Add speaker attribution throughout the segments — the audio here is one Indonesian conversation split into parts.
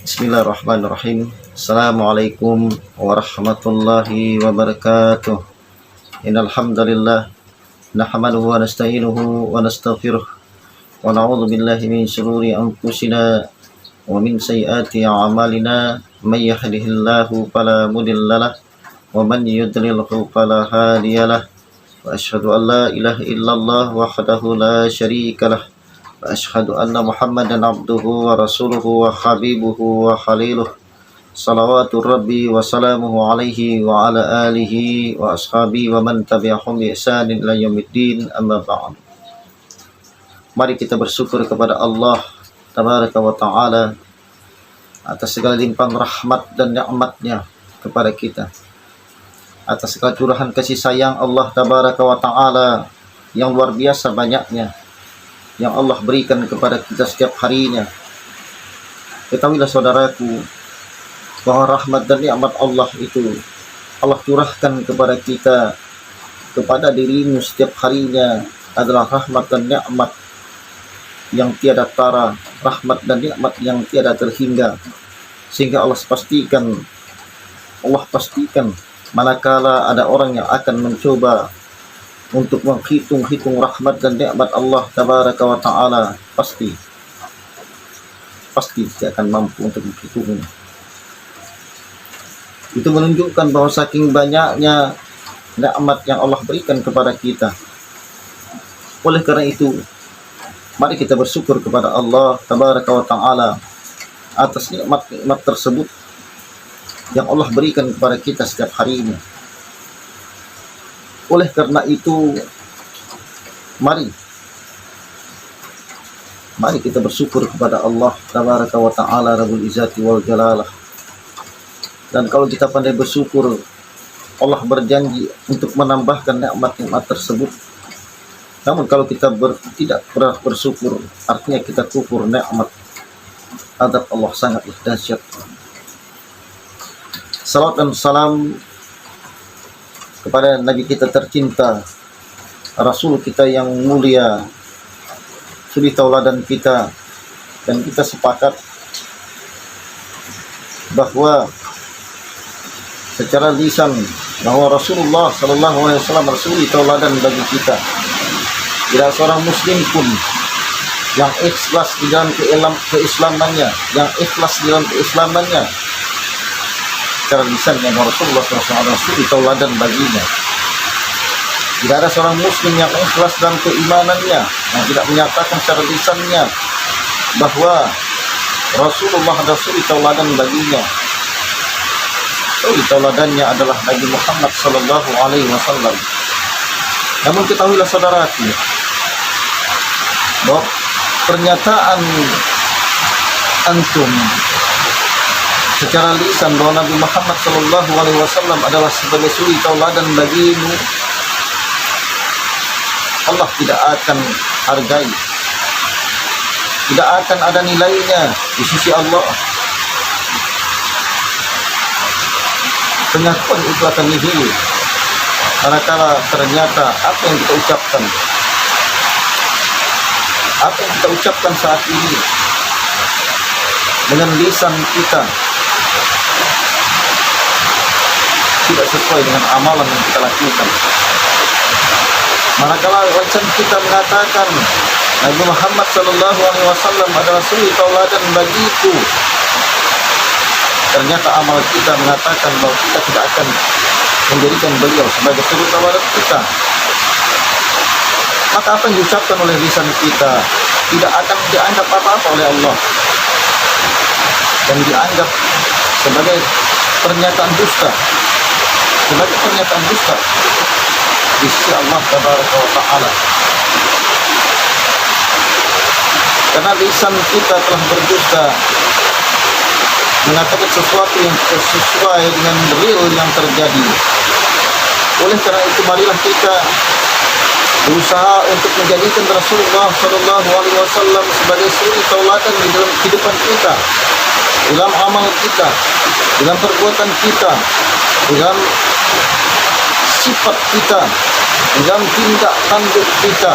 Speaker 1: Bismillahirrahmanirrahim. Assalamualaikum warahmatullahi wabarakatuh. Innal hamdalillah nahmaduhu wa nasta'inuhu wa nastaghfiruh wa na'udzu billahi min shururi anfusina wa min sayyiati a'malina. May yahdihillahu fala mudhillalah wa man yudlilhu fala hadiyalah. Wa asyhadu an la ilaha illallah wahdahu la syarikalah. Asyhadu anna Muhammadan abduhu wa rasuluhu wa habibuhu wa khaliluh. Salawatu rabbi wa salamuhu alaihi wa ala alihi wa ashabi wa man tabi'ahum bi ihsanin ila yaumiddin, amma ba'd. Mari kita bersyukur kepada Allah tabaraka wa ta'ala atas segala limpahan rahmat dan nikmat-Nya kepada kita, atas segala curahan kasih sayang Allah tabaraka wa ta'ala yang luar biasa banyaknya yang Allah berikan kepada kita setiap harinya. Ketahuilah saudaraku bahwa rahmat dan nikmat Allah itu Allah curahkan kepada kita, kepada dirimu setiap harinya adalah rahmat dan nikmat yang tiada tara, rahmat dan nikmat yang tiada terhingga, sehingga Allah pastikan manakala ada orang yang akan mencoba untuk menghitung rahmat dan nikmat Allah tabaraka wa ta'ala, pasti dia akan mampu untuk menghitungnya. Itu menunjukkan bahwa saking banyaknya nikmat yang Allah berikan kepada kita. Oleh karena itu, mari kita bersyukur kepada Allah tabaraka wa ta'ala atas nikmat-nikmat tersebut yang Allah berikan kepada kita setiap harinya. Oleh karena itu, mari kita bersyukur kepada Allah tabaraka wa ta'ala Rabbul Izzati wal Jalalah. Dan kalau kita pandai bersyukur, Allah berjanji untuk menambahkan nikmat-nikmat tersebut. Namun kalau kita tidak pernah bersyukur, artinya kita kufur nikmat. Adab Allah sangatlah dahsyat. Salawat dan salam kepada Nabi kita tercinta, Rasul kita yang mulia, suri tauladan kita, dan kita sepakat bahwa secara lisan bahwa Rasulullah sallallahu alaihi wasallam suri tauladan bagi kita. Tidak seorang muslim pun yang ikhlas di dalam keislamannya, secara lisannya Rasulullah SAW suri tauladan baginya. Tidak ada seorang muslim yang ikhlas dalam keimanannya yang tidak menyatakan secara lisannya bahwa Rasulullah ada suri tauladan baginya. Suri tauladannya adalah Nabi Muhammad sallallahu alaihi wasallam. Namun ketahuilah saudaraku bahwa pernyataan antum secara lisan bahwa Nabi Muhammad sallallahu alaihi wasallam adalah sebagai suri tauladan bagimu, Allah tidak akan hargai, tidak akan ada nilainya di sisi Allah. Pengakuan itu akan nihil manakala ternyata apa yang kita ucapkan saat ini dengan lisan kita tidak sesuai dengan amalan yang kita lakukan. Manakala wajah kita mengatakan Nabi Muhammad sallallahu alaihi wasallam adalah suri tauladan bagiku, ternyata amal kita mengatakan bahwa kita tidak akan menjadikan beliau sebagai suri tauladan kita, maka apa yang diucapkan oleh lisan kita tidak akan dianggap apa-apa oleh Allah dan dianggap sebagai pernyataan dusta, di sisi Allah tabaraka wa ta'ala. Karena lisan kita telah berdusta, mengatakan sesuatu yang sesuai dengan real yang terjadi. Oleh karena itu, marilah kita berusaha untuk menjadikan Rasulullah sallallahu alaihi wasallam sebagai suri tauladan di dalam kehidupan kita, dalam amal kita, dalam perbuatan kita, dalam sifat kita, dalam tindak tanduk kita,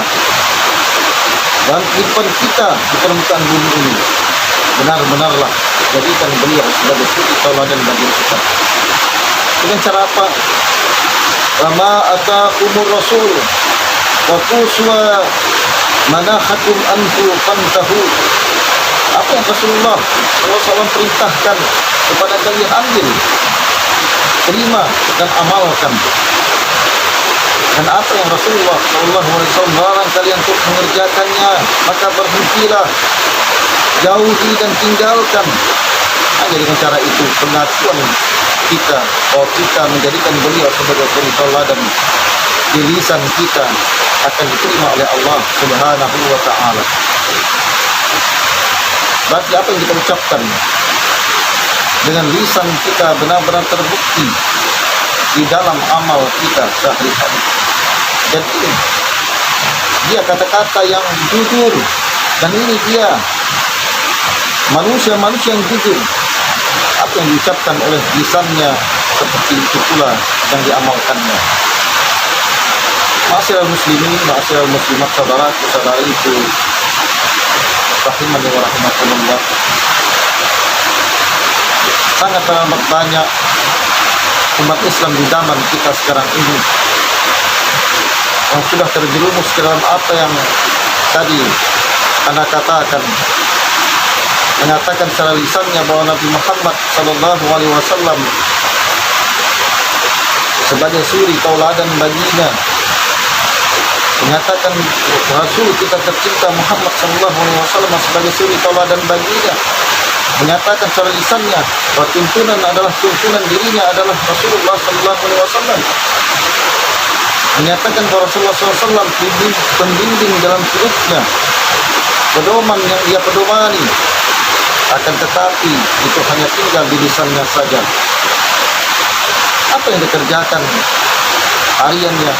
Speaker 1: dalam kehidupan kita di permukaan bumi ini. benar-benarlah jadikan beliau sebagai suri tauladan bagi kita. Dengan cara apa? Wama ataakumur rasul wa quswa manahakum anhu fantahu. Apa yang Rasulullah SAW perintahkan kepada kalian, ambil, terima dan amalkan. Dan apa yang Rasulullah SAW melarang kalian untuk mengerjakannya, maka berhentilah, jauhi dan tinggalkan. Hanya dengan cara itu pengakuan kita bahwa kita menjadikan beliau sebagai suri tauladan di lisan kita akan diterima oleh Allah Subhanahu wa ta'ala. Berarti apa yang kita ucapkan dengan lisan kita benar-benar terbukti di dalam amal kita sehari-hari. Jadi dia kata-kata yang jujur, dan ini dia manusia-manusia yang jujur. Apa yang diucapkan oleh lisannya seperti itu pula yang diamalkannya. Ma'asyiral muslimin, ma'asyiral muslimat, saudara-saudariku rahimani wa rahimakumullah. Sangat teramat banyak umat Islam di zaman kita sekarang ini yang sudah terjerumus ke dalam apa yang tadi Anda katakan, mengatakan secara lisannya bahwa Nabi Muhammad SAW sebagai suri tauladan baginya, menyatakan Rasul kita tercinta Muhammad SAW sebagai suri tauladan baginya, menyatakan secara lisannya bahwa tuntunan adalah tuntunan dirinya adalah Rasulullah SAW, menyatakan bahwa Rasulullah SAW pembimbing dalam hidupnya, pedoman yang dia pedomani, akan tetapi itu hanya tinggal di lisannya saja. Apa yang dikerjakan hariannya,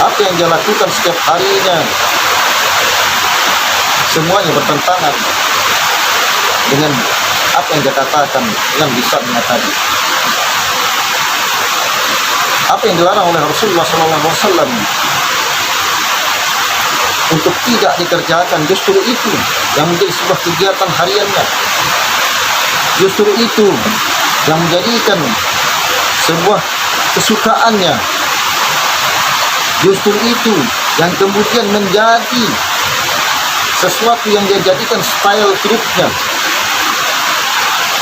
Speaker 1: apa yang dia lakukan setiap harinya, semuanya bertentangan dengan apa yang dia katakan dengan lisannya tadi. Apa yang dilarang oleh Rasulullah SAW untuk tidak dikerjakan, justru itu yang menjadi sebuah kegiatan hariannya. Justru itu yang menjadikan sebuah kesukaannya. Justru itu yang kemudian menjadi sesuatu yang dia jadikan style hidupnya.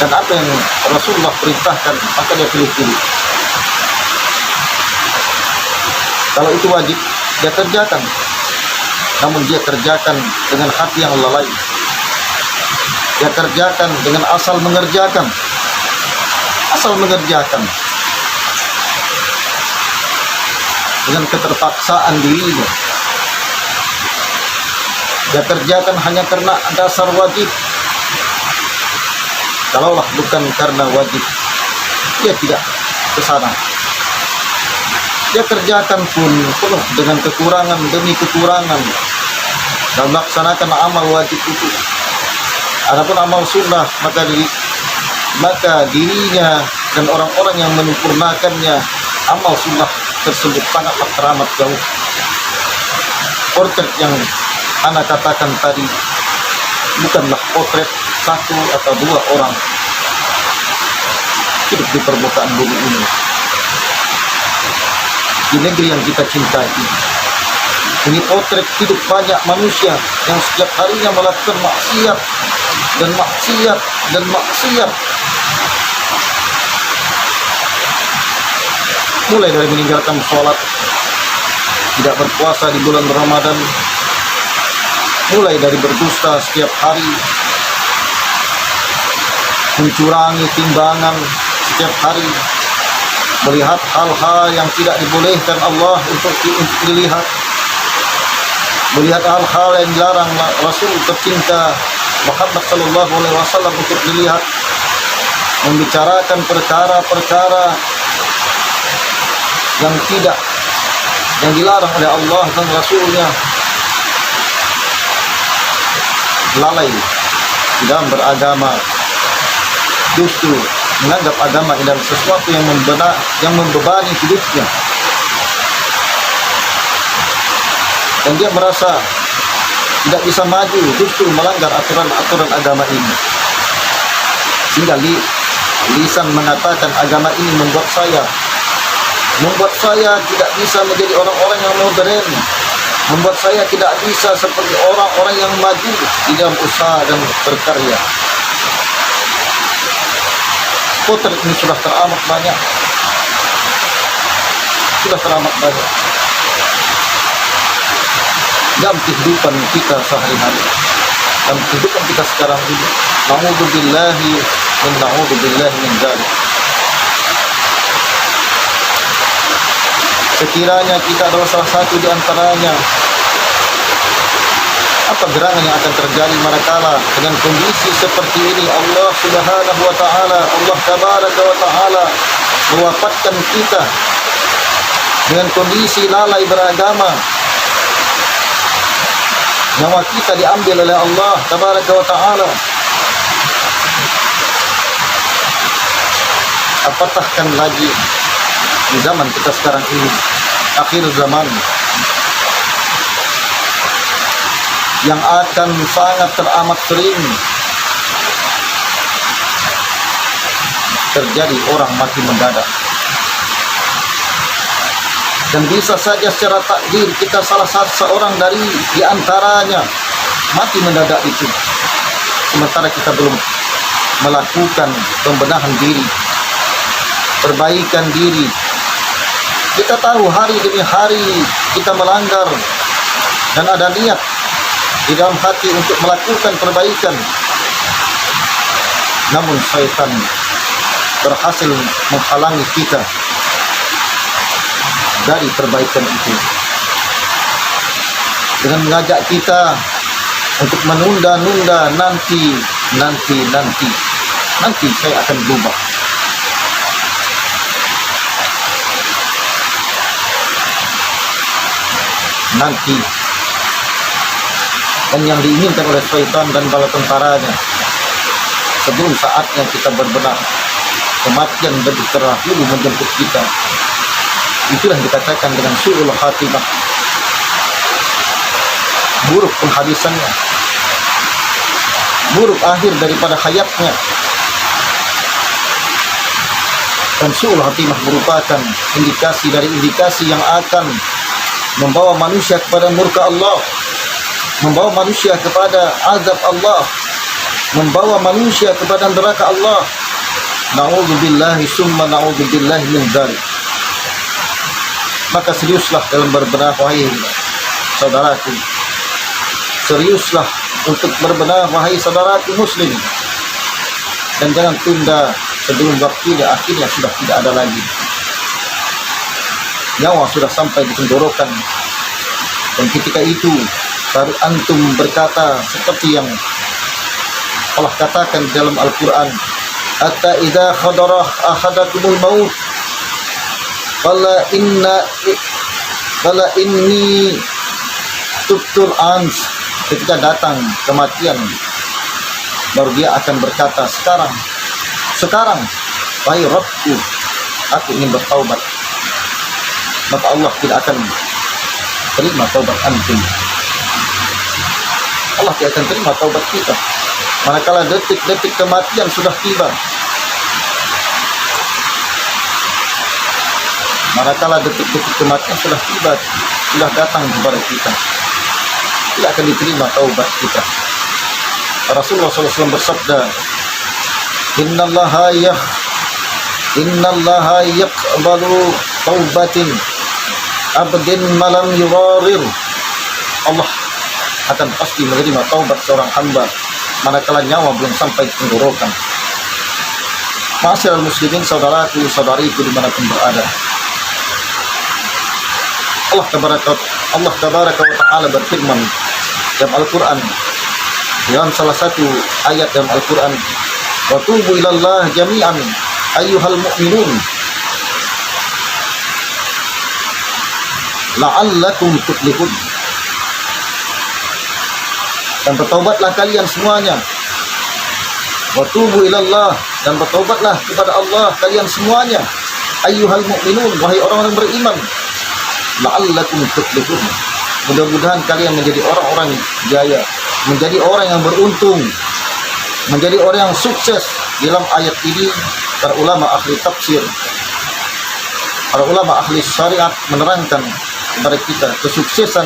Speaker 1: Dan apa yang Rasulullah perintahkan, maka dia pilih-pilih. Kalau itu wajib, dia kerjakan. Namun dia kerjakan dengan hati yang lalai. Dia kerjakan dengan asal mengerjakan. Asal mengerjakan. Dengan keterpaksaan dirinya. Dia kerjakan hanya karena dasar wajib. Kalaulah bukan karena wajib, dia tidak ke sana. Dia kerjakan pun penuh dengan kekurangan demi kekurangan dan melaksanakan amal wajib itu. Adapun amal sunnah, maka dirinya dan orang-orang yang menyempurnakannya amal sunnah tersebut sangatlah teramat jauh. Portret yang Anda katakan tadi bukanlah potret satu atau dua orang hidup di permukaan bumi ini, di negeri yang kita cintai. Ini potret hidup banyak manusia yang setiap harinya melakukan maksiat dan maksiat dan maksiat. Mulai dari meninggalkan sholat, tidak berpuasa di bulan Ramadan, mulai dari berdusta setiap hari, mencurangi timbangan setiap hari, melihat hal-hal yang tidak dibolehkan Allah untuk dilihat, melihat hal-hal yang dilarang Rasul tercinta Muhammad SAW untuk dilihat, membicarakan perkara-perkara yang dilarang oleh Allah dan Rasulnya, lalai di dalam beragama, justru menganggap agama adalah sesuatu yang membebani hidupnya, dan dia merasa tidak bisa maju, justru melanggar aturan-aturan agama ini. Sehingga lisan mengatakan agama ini membuat saya tidak bisa menjadi orang-orang yang modern, membuat saya tidak bisa seperti orang-orang yang maju di dalam usaha dan berkarya. Potret ini sudah teramat banyak, dalam kehidupan kita sehari-hari, dalam kehidupan kita sekarang ini. Na'udzubillahi min dzalik. Sekiranya kita adalah salah satu di antaranya, apa gerangan yang akan terjadi manakala dengan kondisi seperti ini Allah Subhanahu wa taala, Allah Tabaraka wa taala mewafatkan kita dengan kondisi lalai beragama. Nyawa kita diambil oleh Allah Tabaraka wa taala. Apatahkan lagi di zaman kita sekarang ini, akhir zaman, yang akan sangat teramat sering terjadi orang mati mendadak. Dan bisa saja secara takdir kita salah seorang dari antaranya mati mendadak itu, sementara kita belum melakukan pembenahan diri, perbaikan diri. Kita tahu hari demi hari kita melanggar dan ada niat di dalam hati untuk melakukan perbaikan, namun syaitan berhasil menghalangi kita dari perbaikan itu dengan mengajak kita untuk menunda-nunda, nanti saya akan berubah. Nanti, dan yang diinginkan oleh syaitan dan bala tentaranya, sebelum saatnya kita berbenah, kematian lebih terdahulu menjemput kita. Itulah yang dikatakan dengan su'ul khatimah, buruk penghabisannya, buruk akhir daripada hayatnya. Dan su'ul khatimah merupakan indikasi dari indikasi yang akan membawa manusia kepada murka Allah, membawa manusia kepada azab Allah, membawa manusia kepada neraka Allah. Na'udzubillahi summa na'udzubillahi min dzalik. Maka seriuslah dalam berbenah, wahai saudaraku. Seriuslah untuk berbenah, wahai saudaraku muslim. Dan jangan tunda sebelum waktunya akhirnya sudah tidak ada lagi. Nyawa sudah sampai di tenggorokan, dan ketika itu baru antum berkata seperti yang Allah katakan dalam Al-Quran, hatta idza khadara ahadakumul maut qala inni tubtul ans. Ketika datang kematian, baru dia akan berkata, sekarang wahai Rabbku, aku ingin bertaubat. Maka Allah tidak akan terima taubat antum. Allah tidak akan terima taubat kita manakala detik-detik kematian sudah tiba. Manakala detik-detik kematian sudah tiba, sudah datang kepada kita, tidak akan diterima taubat kita. Rasulullah SAW bersabda, Innallaha yaqbalu taubatin abdin malam yugharir. Allah akan pasti menerima taubat seorang hamba manakala nyawa belum sampai tenggorokan. Ma'asyiral muslimin, saudaraku saudariku dimanapun berada, Allah tabaraka wa ta'ala berfirman dalam Al-Quran, dalam salah satu ayat dalam Al-Quran, wa tubu ilallah jami'an ayyuhal mu'minun la'allakum tuflihun. Dan bertaubatlah kalian semuanya, wa tubu ilallah, dan bertaubatlah kepada Allah kalian semuanya, ayyuhal mu'minun, wahai orang-orang beriman, la'allakum tuflihun, Mudah-mudahan kalian menjadi orang-orang jaya, menjadi orang yang beruntung, menjadi orang yang sukses. Dalam ayat ini para ulama ahli tafsir, para ulama ahli syariat menerangkan kepada kita kesuksesan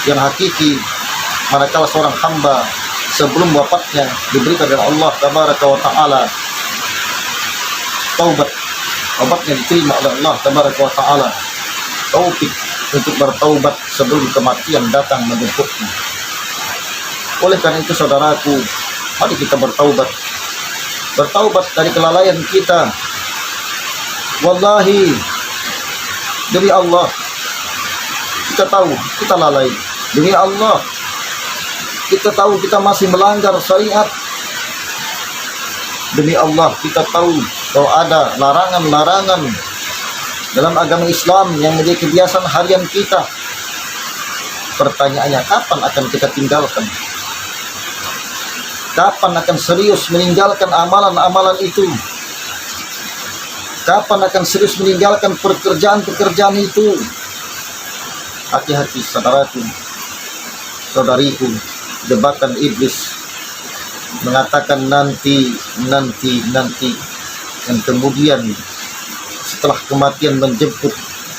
Speaker 1: yang hakiki manakala seorang hamba sebelum wafatnya diberikan oleh Allah tabaraka wa taala taubat, obatnya diterima oleh Allah tabaraka wa taala, taufik untuk bertaubat sebelum kematian datang menjemputnya. Oleh karena itu saudaraku, mari kita bertaubat dari kelalaian kita. Wallahi, demi Allah, kita tahu kita lalai. Demi Allah, kita tahu kita masih melanggar syariat. Demi Allah, kita tahu bahwa ada larangan-larangan dalam agama Islam yang menjadi kebiasaan harian kita. Pertanyaannya, kapan akan kita tinggalkan? Kapan akan serius meninggalkan amalan-amalan itu? Kapan akan serius meninggalkan pekerjaan-pekerjaan itu? Hati-hati saudaraku, saudariku. Jebakan iblis mengatakan nanti, dan kemudian setelah kematian menjemput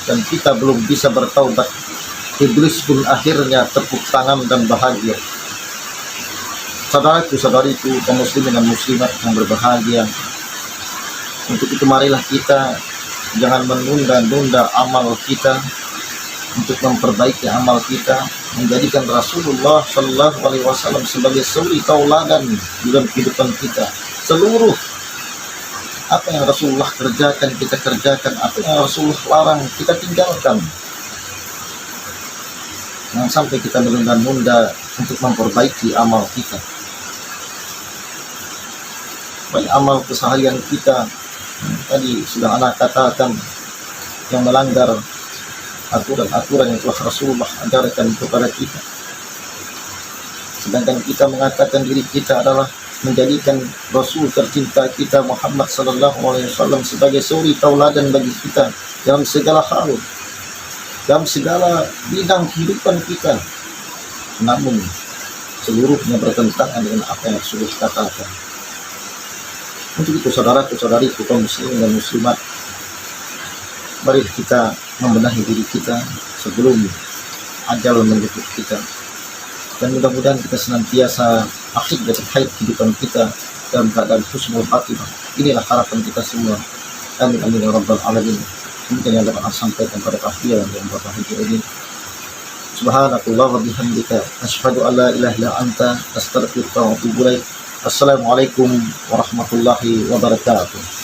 Speaker 1: dan kita belum bisa bertaubat, iblis pun akhirnya tepuk tangan dan bahagia. Saudaraku, saudariku, kaum muslimin dan muslimat yang berbahagia, untuk itu marilah kita jangan menunda-nunda amal kita untuk memperbaiki amal kita, menjadikan Rasulullah Shallallahu Alaihi Wasallam sebagai suri tauladan dalam kehidupan kita. Seluruh apa yang Rasulullah kerjakan kita kerjakan, apa yang Rasulullah larang kita tinggalkan. Jangan sampai kita menunda-nunda untuk memperbaiki amal kita. Baik amal keseharian kita, tadi sudah anak katakan, yang melanggar aturan-aturan yang telah Rasulullah ajarkan kepada kita. Sedangkan kita mengatakan diri kita adalah menjadikan Rasul tercinta kita Muhammad sallallahu alaihi wasallam sebagai suri tauladan bagi kita dalam segala hal, dalam segala bidang kehidupan kita. Namun seluruhnya bertentangan dengan apa yang Rasulullah katakan. Untuk itu saudaraku, saudariku, kaum muslimin dan muslimat, mari kita membenahi diri kita sebelum ajal menjemput kita, dan mudah-mudahan kita senantiasa akhir dan terkait kehidupan kita dalam keadaan husnul khatimah. Inilah harapan kita semua. Amin amin ya rabbal alamin. Mungkin yang dapat saya sampaikan pada akhir yang berbahagia ini. Subhanakallah wa bihamdika asyhadu an la ilaha illa anta astaghfiruka wa atubu ilaik. Assalamualaikum warahmatullahi wabarakatuh.